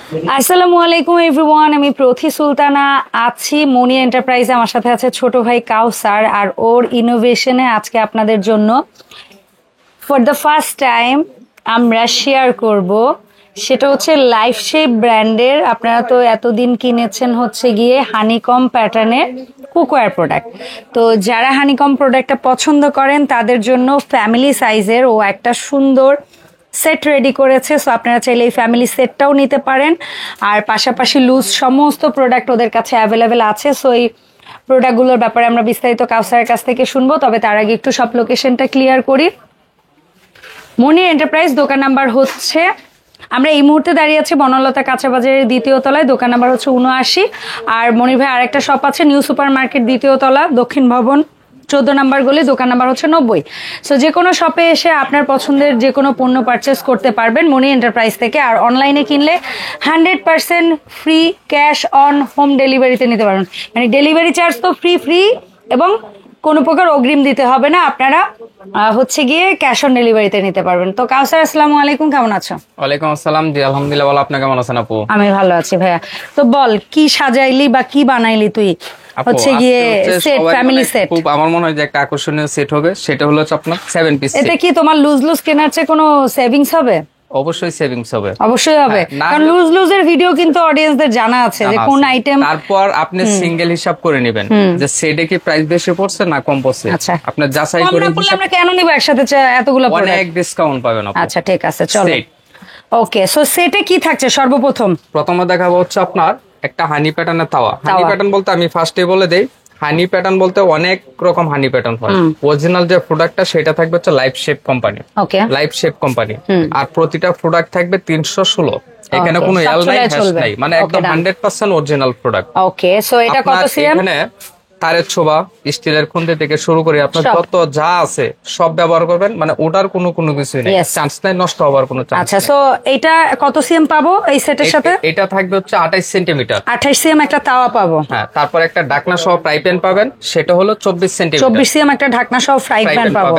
আসসালামু আলাইকুম এভরিওয়ান, আমি প্রথি সুলতানা আছি মনি এন্টারপ্রাইজে। আমার সাথে আছে ছোট ভাই কাউসার, আর ওর ইনোভেশনে আজকে আপনাদের জন্য ফর দ্য ফার্স্ট টাইম আমরা শেয়ার করব। সেটা হচ্ছে লাইফ শেপ ব্র্যান্ডের। আপনারা তো এতদিন কিনেছেন হচ্ছে গিয়ে হানিকম প্যাটার্নের কুকওয়্যার প্রোডাক্ট। তো যারা হানিকম প্রোডাক্টটা পছন্দ করেন তাদের জন্য ফ্যামিলি সাইজের ও একটা সুন্দর সেট রেডি করেছে। সো আপনারা চাইলে এই ফ্যামিলি সেটটাও নিতে পারেন। আর পাশাপাশি লুজ সমস্ত প্রোডাক্ট ওদের কাছে অ্যাভেলেবেল আছে। সো এই প্রোডাক্টগুলোর ব্যাপারে আমরা বিস্তারিত কাউসারের কাছ থেকে শুনবো। তবে তার আগে একটু সব লোকেশনটা ক্লিয়ার করি। মনি এন্টারপ্রাইজ দোকান নাম্বার হচ্ছে, আমরা এই মুহূর্তে দাঁড়িয়ে আছি বনলতা কাঁচা বাজারের দ্বিতীয় তলায়। দোকান নাম্বার হচ্ছে ৭৯। আর মনির ভাই আরেকটা শপ আছে নিউ সুপার মার্কেট দ্বিতীয় তলা, দক্ষিণ ভবন 14 নাম্বার গলি, দোকান নাম্বার হচ্ছে ৯০। সো যে কোনো শপে এসে আপনার পছন্দের যে কোনো পণ্য পারচেস করতে পারবেন মনি এন্টারপ্রাইজ থেকে। আর অনলাইনে কিনলে 100% ফ্রি ক্যাশ অন হোম ডেলিভারিতে নিতে পারবেন। মানে ডেলিভারি চার্জ তো ফ্রি এবং কোনো প্রকার অগ্রিম দিতে হবে না। আপনারা হচ্ছে গিয়ে ক্যাশ অন ডেলিভারিতে নিতে পারবেন। তো কাউসার, আসসালামু আলাইকুম, কেমন আছো? ওয়ালাইকুম আসসালাম। জি আলহামদুলিল্লাহ, ভালো। আপনি কেমন আছেন আপু? আমি ভালো আছি ভাইয়া। তো বল, কি সাজাইলি বা কি বানাইলি তুই? হচ্ছে গিয়ে সেট, ফ্যামিলি সেট। খুব আমার মনে হয় যে একটা আকর্ষণীয় সেট হবে। সেটা হলো আপনার 7 পিস। এতে কি তোমার লুজ কেনার চেয়ে কোনো সেভিংস হবে? অবশ্যই সেভিংস হবে, অবশ্যই হবে। কারণ লুজের ভিডিও কিন্তু অডিয়েন্সদের জানা আছে যে কোন আইটেম। তারপর আপনি সিঙ্গেল হিসাব করে নেবেন যে সেটে কি প্রাইস বেশি পড়ছে না কম পড়ছে। আচ্ছা, আপনি যাচাই করে আমরা কেন নিব একসাথে এতগুলো প্রোডাক্ট? অনেক ডিসকাউন্ট পাবেন আপু। আচ্ছা ঠিক আছে, চলো। ওকে, সো সেটে কি থাকছে? প্রথমে দেখাবো হচ্ছে আপনার একটা হানি প্যাটার্নের তাওয়া। হানি প্যাটার্ন বলতে আমি ফার্স্টে বলে দেই, হানি প্যাটার্ন বলতে অনেক রকম হানি প্যাটার্ন হয়। অরিজিনাল যে প্রোডাক্টটা সেটা থাকবে হচ্ছে লাইফ শেপ কোম্পানি। ওকে, লাইফ শেপ কোম্পানি। আর প্রতিটা প্রোডাক্ট থাকবে 316। এখানে কোনো এল নাই, হ্যাশ নাই, মানে একদম 100% অরিজিনাল প্রোডাক্ট। ওকে, সো এটা কত সিএম? এখানে তারের ছোবা, স্টিলের খুন্তি থেকে শুরু করে আপনার যত যা আছে সব ব্যবহার করবেন। মানে ওটার কোনো কিছুই নেই, চান্স নাই নষ্ট হওয়ার কোনো চান্স। আচ্ছা, সো এটা কত সিএম পাবো এই সেটের সাথে? এটা থাকবে হচ্ছে 28 সেন্টিমিটার। 28 সিএম একটা তাওয়া পাবো। হ্যাঁ, তারপর একটা ঢাকনা সহ ফ্রাই প্যান পাবেন, সেটা হলো 24 সেন্টিমিটার। 24 সিএম একটা ঢাকনা সহ ফ্রাই প্যান পাবো।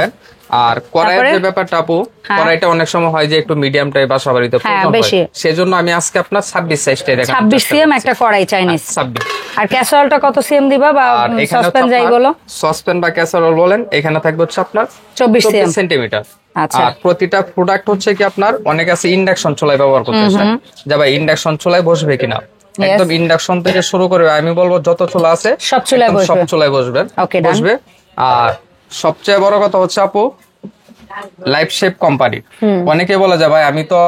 আর কড়াইয়ের যে ব্যাপারটা আপু, কড়াইটা অনেক সময় হয় যে একটু মিডিয়াম টাইপ বাসা বাড়িতে প্রয়োজন হয়, সেজন্য আমি আজকে আপনার 26 সাইজটাই দেখাবো। 26 সিএম একটা কড়াই চাইনিজ। 26। আর ক্যাসারোলটা কত সিএম দিবা, বা সসপ্যান যাই বলো? সসপ্যান বা ক্যাসারোল বলেন, এখানে থাকবে হচ্ছে আপনার 24 সেন্টিমিটার। আচ্ছা, আর প্রতিটা প্রোডাক্ট হচ্ছে কি আপনার অনেক আছে ইন্ডাকশন চুলায় ব্যবহার করতে চায়, যে ভাই ইন্ডাকশন চুলায় বসবে কিনা। একদম ইন্ডাকশন থেকে শুরু করে আমি বলবো যত চুলা আছে সব চুলায় বসবে। আর সবচেয়ে বড় কথা হচ্ছে আপু, লাইফ শেপ কোম্পানি। অনেকে বলে যে ভাই আমি তো,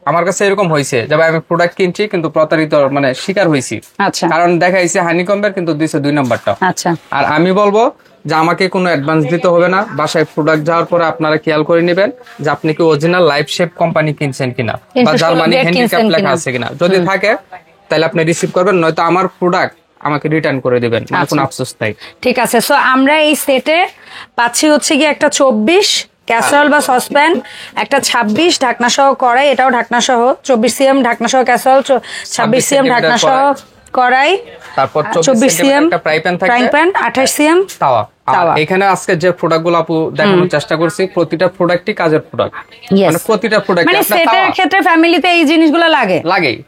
আমার কাছে এরকম হয়েছে যে ভাই আমি প্রোডাক্ট কিনছি কিন্তু প্রতারিত মানে শিকার হয়েছি। কারণ দেখাইছে হানিকম্বের কিন্তু দিছে 2 নাম্বারটা। আর আমি বলবো যে আমাকে কোনো অ্যাডভান্স দিতে হবে না। বাসায় প্রোডাক্ট যাওয়ার পরে আপনারা খেয়াল করে নেবেন যে আপনি কি অরিজিনাল লাইফ শেপ কোম্পানি কিনছেন কিনা, বা জার্মানি হ্যান্ডিক্যাপ লেখা আছে কিনা। যদি থাকে তাহলে আপনি রিসিভ করবেন, নয়তো আমার প্রোডাক্ট আমাকে রিটার্ন করে দিবেন, কোনো আফসোস নাই। ঠিক আছে, সো আমরা এই সেটে পাচ্ছি হচ্ছে কি একটা 24 ক্যাসারোল বা সসপ্যান, একটা 26 ঢাকনা সহ কড়াই, এটাও ঢাকনা সহ 24 সিএম ঢাকনা সহ ক্যাসারোল, 26 সিএম ঢাকনা সহ কড়াই, তারপর 24 সিএম একটা ফ্রাই প্যান, 28 সিএম তাওয়া। এখানে আজকে যে প্রোডাক্টগুলো আপু দেখানোর চেষ্টা করছি, প্রতিটা প্রোডাক্টই কাজের প্রোডাক্ট। মানে প্রতিটা প্রোডাক্ট, মানে সেটের ক্ষেত্রে ফ্যামিলিতে এই জিনিসগুলো লাগে।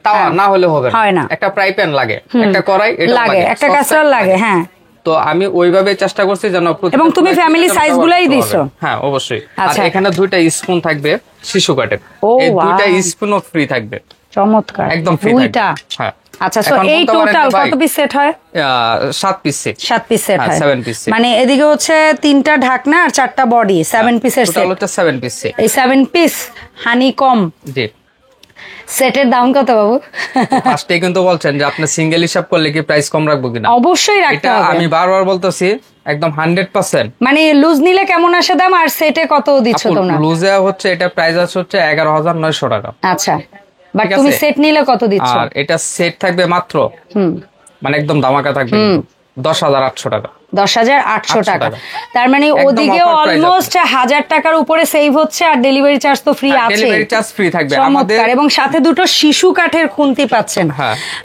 তাওয়া না হলে হবে না, একটা ফ্রাই প্যান লাগে, একটা কড়াই লাগে, একটা ক্যাসারোল লাগে। হ্যাঁ, তো আমি ওইভাবে চেষ্টা করছি যেন। এবং তুমি ফ্যামিলি সাইজ গুলাই দিছো? হ্যাঁ অবশ্যই। আর এখানে 2টা স্পুন থাকবে শিশু কাঠের, এই 2টা স্পুনও ফ্রি থাকবে। চমৎকার, একদম ফ্রি থাকবে। হ্যাঁ, আচ্ছা, সো এই টোটাল কত পিস সেট হয়? 7 পিস সেট। 7 পিস সেট হয়, 7 পিস সেট। মানে এদিকে হচ্ছে 3টা ঢাকনা আর 4টা বডি, 7 পিসের সেট। টোটাল হচ্ছে 7 পিস সেট। এই 7 পিস হানিকম জি সেটের দাম কত বাবু? ফার্স্টে কিন্তু বলছেন যে আপনি সিঙ্গেল হিসাব করলে কি প্রাইস কম রাখবো কিনা। অবশ্যই রাখতে হবে, আমি বারবার বলতেছি একদম 100%। মানে লুজ নিলে কেমন আসে দাম, আর সেটে কত দিচ্ছ তোমরা? লুজে হচ্ছে এটা প্রাইস আছে হচ্ছে 11,900 টাকা। আচ্ছা, বাট তুমি সেট নিলে কত দিচ্ছ? আর এটা সেট থাকবে মাত্র মানে একদম ধামাকা থাকবে 10,800 টাকা। 10,800 টাকা। তার মানে ওদিকে অলমোস্ট 1000 টাকার উপরে সেভ হচ্ছে। আর ডেলিভারি চার্জ তো ফ্রি আছে, ডেলিভারি চার্জ ফ্রি থাকবে আমাদের। এবং সাথে 2টো শিশু কাঠের খুন্তি পাচ্ছেন।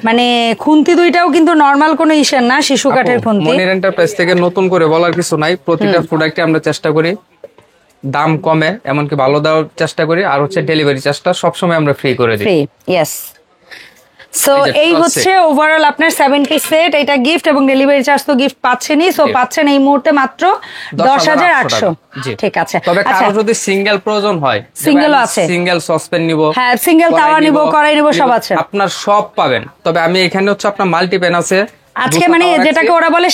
মানে খুন্তি 2টাও কিন্তু নরমাল কোনো ইস্যু না, শিশু কাঠের খুন্তি। মনি এন্টারপ্রাইজ থেকে নতুন করে বলার কিছু নাই, প্রতিটা প্রোডাক্টে আমরা চেষ্টা করি দাম কমে, এমনকি ভালো দেওয়ার চেষ্টা করি। আর হচ্ছে ডেলিভারি চার্জটা সবসময় আমরা ফ্রি করে দিই। Free, yes. সো এই হচ্ছে ওভারঅল আপনার 70 সেট, এটা গিফট এবং ডেলিভারি চার্জ তো গিফট পাচ্ছেনই, সো পাচ্ছেন এই মুহূর্তে মাত্র 10,800। ঠিক আছে। তবে কারো যদি সিঙ্গেল প্রয়োজন হয়, সিঙ্গেল আছে, সিঙ্গেল সসপ্যান নিব, হ্যাঁ সিঙ্গেল তাওয়া নিব, কড়াই নিব, সব আছে, আপনার সব পাবেন। তবে আমি এখানে হচ্ছে আপনার মাল্টি প্যান আছে আজকে, মানে যেটাকে ওরা বলে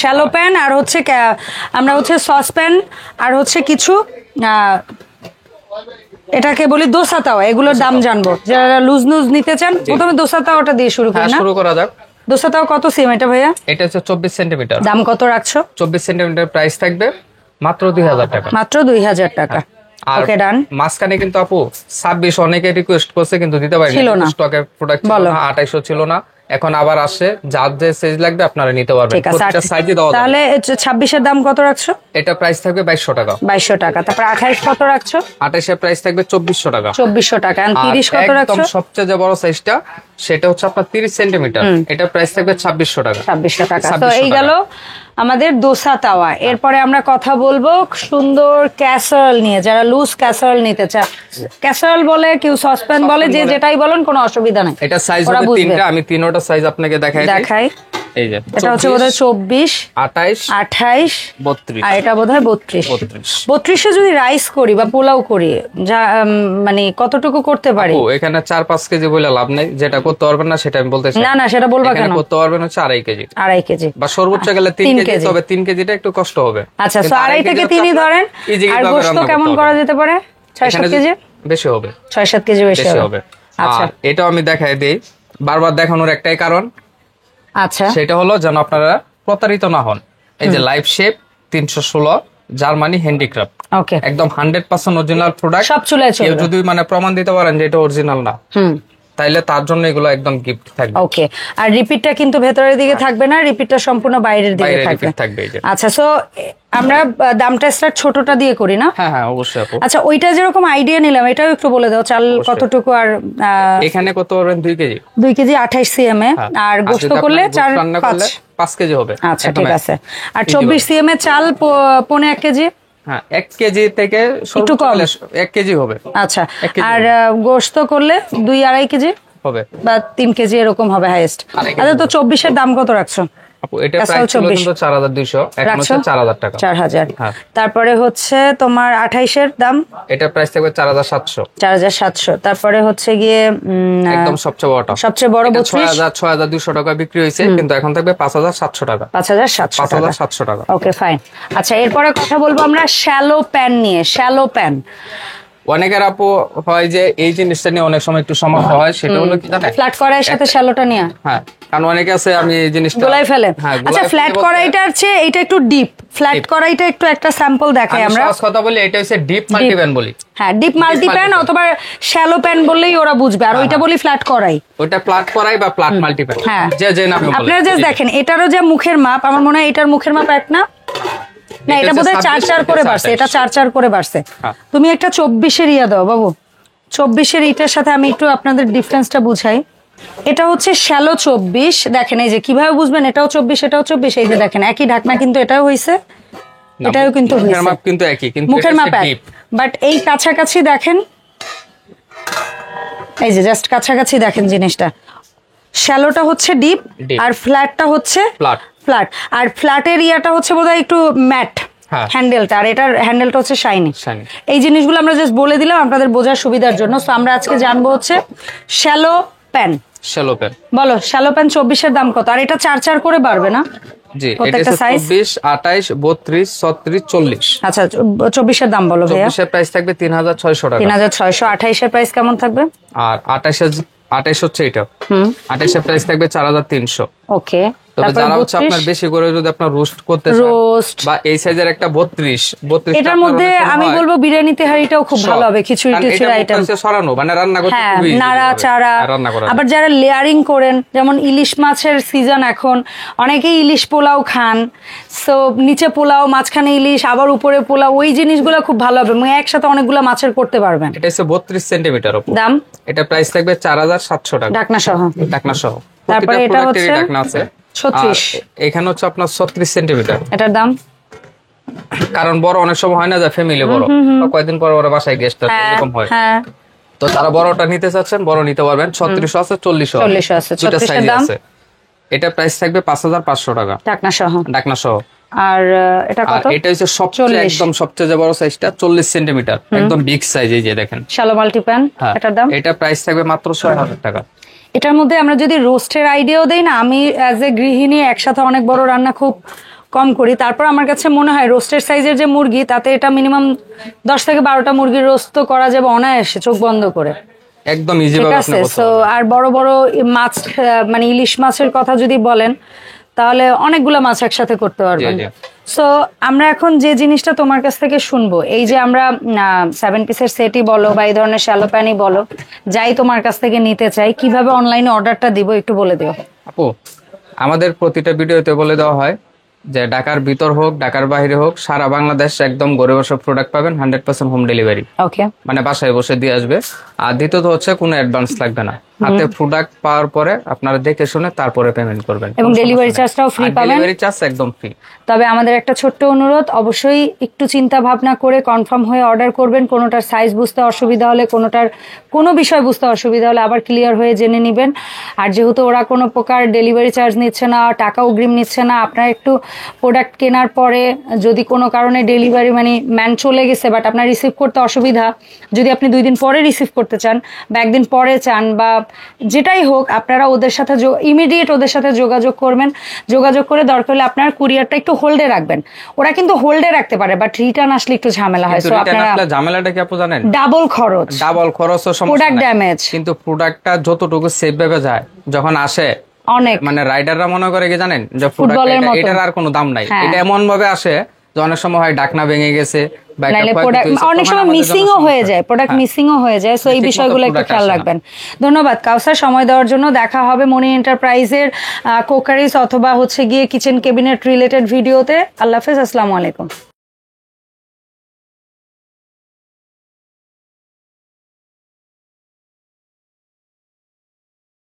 শ্যালো প্যান, আর হচ্ছে আমরা হচ্ছে সসপ্যান, আর হচ্ছে কিছু এটাকে বলি দোসা তাওয়া, এগুলোর দাম জানবো। যারা লুজ নিতে চান প্রথমে দোসা তাওয়াটা দিয়ে শুরু করি না? শুরু করা যাক। দোসা তাওয়া কত সিম এটা ভাইয়া? এটা হচ্ছে 24 সেন্টিমিটার। দাম কত রাখছো? 24 সেন্টিমিটার প্রাইস থাকবে মাত্র 2000 টাকা। মাত্র 2000 টাকা। ওকে ডান। মাঝখানে কিন্তু আপু 26 অনেকে রিকোয়েস্ট করছে কিন্তু দিতে পারিনি, স্টকে প্রোডাক্ট ছিল না, 2800 ছিল না, এখন আবার আসে। যার যে সাইজ লাগবে আপনারা নিতে পারবেন, প্রত্যেকটা সাইজে দেওয়া যাবে। তাহলে 26 এর দাম কত রাখছো? এটা প্রাইস থাকবে 2200 টাকা। 2200 টাকা। তারপর 28 কত রাখছো? 28 এর প্রাইস থাকবে 2400 টাকা। 2400 টাকা। আর 30 কত রাখছো? একদম সবচেয়ে যে বড় সাইজটা সেটা হচ্ছে আপনার 30 সেন্টিমিটার, এটা প্রাইস থাকবে 2600 টাকা। 2600 টাকা। তো এই গেল আমাদের দোসা তাওয়া। এরপরে আমরা কথা বলবো সুন্দর ক্যাসারোল নিয়ে, যারা লুজ ক্যাসারোল নিতে চায়। ক্যাসারোল বলে কেউ সসপ্যান বলে, যে যেটাই বলেন কোনো অসুবিধা নাই। এটা সাইজ হবে তিনটা, আমি তিনটা সাইজ আপনাকে দেখাই। এই যে এটা হচ্ছে বোধহয় 24, 28, 32, আর এটা বোধহয় 32। 32 যদি রাইস করি বা পোলাও করি, যা মানে কতটুকু করতে পারি? এখানে 4-5 কেজি বলে লাভ নাই, যেটা করতে পারবেন না সেটা আমি বলতেছি না। সেটা বলবা কেন? করতে পারবেন হচ্ছে 2.5 কেজি। 2.5 কেজি বা সর্বোচ্চ গেলে 3 কেজি, তবে 3 কেজিটা একটু কষ্ট হবে। আচ্ছা, সো 2.5 থেকে 3ই ধরেন। আর গোশত কেমন করা যেতে পারে? 6-7 কেজি বেশি হবে। 6-7 কেজি বেশি হবে। আচ্ছা, এটাও আমি দেখাই দেই, বারবার দেখানোর একটাই কারণ, আচ্ছা, সেটা হলো যেন আপনারা প্রতারিত না হন। এই যে লাইফ শেপ 316 জার্মানি হ্যান্ডিক্রাফট, ওকে, একদম 100% অরিজিনাল প্রোডাক্ট। সব চুলায় চলবে। কেউ যদি মানে প্রমাণ দিতে পারেন যে এটা অরিজিনাল না, তাইলে তার জন্য এগুলো একদম গিফট থাকবে। ওকে। আর রিপিটটা কিন্তু ভেতরের দিকে থাকবে না, রিপিটটা সম্পূর্ণ বাইরের দিকে থাকবে। আচ্ছা, সো আমরা দামটা স্টার্ট ছোটটা দিয়ে করি না? হ্যাঁ অবশ্যই আপু। আচ্ছা, ওইটা যেরকম আইডিয়া নিলাম, এটাও একটু বলে দাও চাল কতটুকু। আর এখানে কত পারবেন? 2 কেজি। 2 কেজি 28 সিএম এ। আর গোশত করলে 5 কেজি হবে। আচ্ছা, ঠিক আছে। আর 24 সিএম এ চাল 1.5 কেজি। হ্যাঁ, 1 কেজি থেকে একটু কম, 1 কেজি হবে। আচ্ছা, আর গোশত করলে 2-2.5 কেজি হবে বা 3 কেজি এরকম হবে হাইয়েস্ট। আচ্ছা, তো 24 এর দাম কত রাখছো? আপু এটা প্রাইস ছিল কিন্তু 4200, এখন হচ্ছে 4000 টাকা। 4000। তারপরে হচ্ছে তোমার 28 এর দাম, এটা প্রাইস থাকবে 4700। 4700। তারপরে হচ্ছে গিয়ে একদম সবচেয়ে বড় 3200 6200 টাকা বিক্রি হয়েছে, কিন্তু এখন থাকবে 5700 টাকা। 5700 টাকা। ওকে, ফাইন। আচ্ছা, এরপরে কথা বলবো আমরা শ্যালো প্যান নিয়ে। শ্যালো প্যান অনেকের আপু হয় যে এই জিনিসটা নিয়ে অনেক সময় একটু সমস্যা হয়, সেটা হলো কি জানেন? ফ্ল্যাট কড়াইয়ের সাথে শ্যালোটা নিয়ে। হ্যাঁ, কারণ অনেকে আছে আমি এই জিনিসটা গোলাই ফেলে। আচ্ছা, ফ্ল্যাট কড়াইটার চেয়ে এটা একটু ডিপ। ফ্ল্যাট কড়াইটা একটু একটা স্যাম্পল দেখাই আমরা। সহজ কথা বলি, এটা হচ্ছে ডিপ মাল্টি প্যান বলি। হ্যাঁ, ডিপ মাল্টি প্যান অথবা শ্যালো প্যান বললেই ওরা বুঝবে। আর ওইটা বলি ফ্ল্যাট কড়াই। ওইটা ফ্ল্যাট কড়াই বা ফ্ল্যাট মাল্টি প্যান, হ্যাঁ, যে নামে বলে। আপনারা জাস্ট দেখেন, এটারও যে মুখের মাপ, আমার মনে হয় এটার মুখের মাপ এক না, এটা বোধহয় 4-4 করে বাড়ছে। এটা 4-4 করে বাড়ছে। তুমি একটা 24-এর ইয়া দাও বাবু। 24-এর ইটার সাথে আমি একটু আপনাদের ডিফারেন্সটা বুঝাই। এটা হচ্ছে শ্যালো 24। দেখেন, এই যে কিভাবে বুঝবেন এটাও 24 এটাও 24। এই যে দেখেন, একই ঢাকনা কিন্তু এটাও হইছে, এটাও কিন্তু হইছে। মুখের মাপ কিন্তু একই, কিন্তু মুখের মাপ এক, বাট এই কাছাকাছি দেখেন, এই যে জাস্ট কাছাকাছি দেখেন জিনিসটা। শ্যালোটা হচ্ছে ডিপ, আর ফ্ল্যাটটা হচ্ছে ফ্ল্যাট। আর ফ্ল্যাটের ইয়াটা হচ্ছে বোধহয় একটু ম্যাট হ্যান্ডেলটা, আর এটার হ্যান্ডেলটা হচ্ছে শাইনি। এই জিনিসগুলো আমরা জাস্ট বলে দিলাম আপনাদের বোঝার সুবিধার জন্য। সো আমরা আজকে জানবো হচ্ছে শ্যালো প্যান। বলো, শ্যালো প্যান 24-এর দাম কত? আর এটা 4-4 করে বাড়বে না? জি, এটা 24, 28, 32, 36, 40। আচ্ছা, 24-এর দাম বলো ভাইয়া। 24-এর প্রাইস থাকবে 3600 টাকা। 3600। 28-এর প্রাইস কেমন থাকবে? আর 28 হচ্ছে এটা। 28-এর প্রাইস থাকবে 4300। ওকে। তবে যারা হচ্ছে আপনার বেশি করে যদি আপনার রোস্ট করতে চান, বা এই সাইজের একটা 32 এটার মধ্যে আমি বলবো বিরিয়ানি তেহারিটাও খুব ভালো হবে। খিচুড়ি টিচুড়ি আইটেম সরানো, মানে রান্না করতে খুবই নাড়াচাড়া। আবার যারা লেয়ারিং করেন, যেমন ইলিশ মাছের সিজন এখন, অনেকেই ইলিশ পোলাও খান। সো নিচে পোলাও, মাঝখানে ইলিশ, আবার উপরে পোলাও, ওই জিনিসগুলো খুব ভালো হবে। একসাথে অনেকগুলো মাছের করতে পারবেন। এটা হচ্ছে 32 সেন্টিমিটার দাম। এটা প্রাইস থাকবে 4700 টাকা, ঢাকনা সহ। তারপরে এটা হচ্ছে ঢাকনা আছে 36। এখানে হচ্ছে আপনার 36 সেন্টিমিটার। এটার দাম, কারণ বড় অনেক সময় হয় না যে ফ্যামিলি বড়, কয়েকদিন পর ওরা বাসায় গেস্ট আসে, এরকম হয়। তো যারা বড়টা নিতে চাচ্ছেন বড় নিতে পারবেন, 36 আছে 40 আছে, দুটো 36 সাইজ দাম আছে। এটা প্রাইস থাকবে 5500 টাকা ঢাকনা সহ। ঢাকনা সহ। আর এটা আর কত? এটা হচ্ছে সবচেয়ে একদম সবচেয়ে বড় সাইজটা 40 সেন্টিমিটার, একদম বিগ সাইজ, এই যে দেখেন শ্যালো মাল্টিপ্যান, এটার দাম? এটা প্রাইস থাকবে মাত্র 6000 টাকা। এটার মধ্যে আমরা যদি রোস্টের আইডিয়াও দেই না, আমি অ্যাজ এ গৃহিণী একসাথে অনেক বড় রান্না খুব কম করি, তারপর আমার কাছে মনে হয় রোস্টের সাইজের যে মুরগি, তাতে এটা মিনিমাম 10 থেকে 12টা মুরগির রোস্ট করা যাবে অনায়াসে চোখ বন্ধ করে, একদম ইজি ঠিক ভাবে আছে? আপনি করতে সো পারবেন। আর বড় বড় মাছ, মানে ইলিশ মাছের কথা যদি বলেন, তাহলে অনেকগুলো মাছ একসাথে করতে পারবেন। জি, জি। সো আমরা এখন যে জিনিসটা তোমার কাছ থেকে শুনবো, এই যে আমরা 7 পিসের সেটই বলো বা এই ধরনের শ্যালো প্যানই বলো, যাই তোমার কাছ থেকে নিতে চাই, কিভাবে অনলাইনে অর্ডারটা দিব একটু বলে দিও। আপু, আমাদের প্রতিটা ভিডিওতে বলে দেওয়া হয় যে ঢাকার ভিতর হোক ঢাকার বাইরে হোক সারা বাংলাদেশ একদম ঘরে বসে প্রোডাক্ট পাবেন, 100% হোম ডেলিভারি, ওকে। মানে বাসায় বসে দিয়ে আসবে। আর দ্বিতীয়ত হচ্ছে কোনো অ্যাডভান্স লাগবে না, হাতে প্রোডাক্ট পাওয়ার পরে আপনারা দেখে শুনে তারপরে পেমেন্ট করবেন, এবং ডেলিভারি চার্জটাও ফ্রি পাবেন। ডেলিভারি চার্জ একদম ফ্রি। তবে আমাদের একটা ছোট্ট অনুরোধ, অবশ্যই একটু চিন্তা ভাবনা করে কনফার্ম হয়ে অর্ডার করবেন। কোনোটার সাইজ বুঝতে অসুবিধা হলে, কোনোটার কোনো বিষয় বুঝতে অসুবিধা হলে আবার ক্লিয়ার হয়ে জেনে নেবেন। আর যেহেতু ওরা কোনো প্রকার ডেলিভারি চার্জ নিচ্ছে না, টাকা অগ্রিম নিচ্ছে না, আপনারা একটু প্রোডাক্ট কেনার পরে যদি কোনো কারণে ডেলিভারি মানে ম্যান চলে গেছে বাট আপনার রিসিভ করতে অসুবিধা, যদি আপনি 2 দিন পরে রিসিভ করতে চান বা 1 দিন পরে চান বা যেটাই হোক, আপনারা ওদের সাথে ইমিডিয়েট ওদের সাথে যোগাযোগ করবেন। যোগাযোগ করে দরকার হলে আপনার কুরিয়ারটা একটু হোল্ডে রাখবেন। ওরা কিন্তু হোল্ডে রাখতে পারে, বাট রিটার্ন আসলে একটু ঝামেলা হয়। সো আপনারা ঝামেলাটা কি আপু জানেন? ডাবল খরচ, প্রোডাক্ট ড্যামেজ। কিন্তু প্রোডাক্টটা যতটুকু সেফ ভাবে যায়, যখন আসে অনেক মানে রাইডাররা মনে করে কি জানেন, যে ফুটবলের মতো, এটার আর কোনো দাম নাই। এটা এমন ভাবে আসে যে অনেক সময় হয় ঢাকনা ভেঙে গেছে, অনেক সময় মিসিংও হয়ে যায়, প্রোডাক্ট মিসিংও হয়ে যায়। সো এই বিষয়গুলো একটু খেয়াল রাখবেন। ধন্যবাদ কাউসার সময় দেওয়ার জন্য। দেখা হবে মনি এন্টারপ্রাইজের কোকারিস অথবা হচ্ছে গিয়ে কিচেন ক্যাবিনেট রিলেটেড ভিডিওতে। আল্লাহ হাফেজ, আসসালামু আলাইকুম।